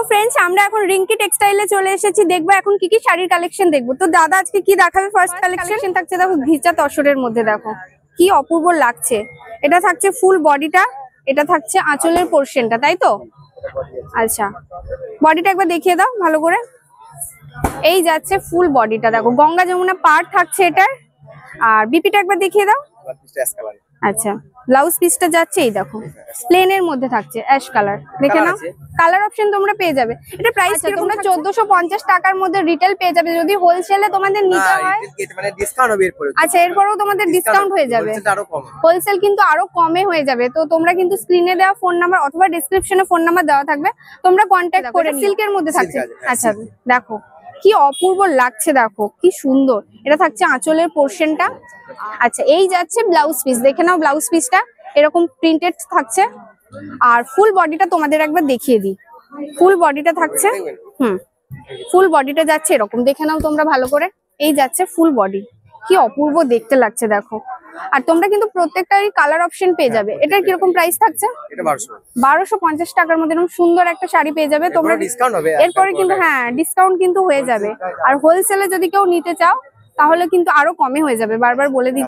Friends, আমরা এখন রিঙ্কি টেক্সটাইলে চলে এসেছি, দেখবো এখন কি কি শাড়ির কালেকশন দেখবো। তো দাদা আজকে কি দেখাবে? ফার্স্ট কালেকশন থাকছে দেখো ঘিচা তসরের মধ্যে, দেখো কি অপূর্ব লাগছে। এটা থাকছে ফুল বডিটা, এটা থাকছে আঁচলের পোর্শনটা, তাই তো? আচ্ছা, বডিটা একবার দেখিয়ে দাও ভালো করে। এই যাচ্ছে ফুল বডিটা, দেখো গঙ্গা যমুনা পার থাকছে এটার। আর বিপিটা একবার দেখিয়ে দাও। আচ্ছা, ব্লাউজ পিসটা যাচ্ছে এই দেখো প্লেনের মধ্যে থাকছে অ্যাশ কালার, দেখে নাও। কালার অপশন তোমরা পেয়ে যাবে। এটা প্রাইস তোমরা 1450 টাকার মধ্যে রিটেল পেয়ে যাবে। যদি হোলসেলে তোমাদের নিতে হয় মানে ডিসকাউন্ট হবে এরপরে। আচ্ছা, এরপরেও তোমাদের ডিসকাউন্ট হয়ে যাবে, হোলসেল কিন্তু আরো কমে হয়ে যাবে। তো তোমরা কিন্তু স্ক্রিনে দেওয়া ফোন নাম্বার অথবা ডেসক্রিপশনে ফোন নাম্বার দেওয়া থাকবে, তোমরা কন্ট্যাক্ট করে সিল্কের মধ্যে থাকছে। আচ্ছা দেখো কি অপূর্ব লাগছে, দেখো কি সুন্দর। এটা থাকছে আঁচলের পোর্শনটা। আচ্ছা, এই যাচ্ছে ব্লাউজ পিস, দেখে নাও ব্লাউজ পিসটা এরকম প্রিন্টেড থাকছে। আর ফুল বডিটা তোমাদের একবার দেখিয়ে দিই। ফুল বডিটা থাকছে, ফুল বডিটা যাচ্ছে এরকম, দেখে নাও তোমরা ভালো করে। এই যাচ্ছে ফুল বডি, কি অপূর্ব দেখতে লাগছে দেখো। আর তোমরা কিন্তু প্রত্যেকটারই কালার অপশন পেয়ে যাবে। এটার কিরকম প্রাইস থাকছে? 1250 টাকার মধ্যে এরকম সুন্দর একটা শাড়ি পেয়ে যাবে তোমরা। এরপরে কিন্তু হ্যাঁ ডিসকাউন্ট কিন্তু হয়ে যাবে। আর হোলসেলে যদি কেউ নিতে চাও তাহলে কিন্তু আরো কমে হয়ে যাবে, বারবার বলে দিচ্ছি।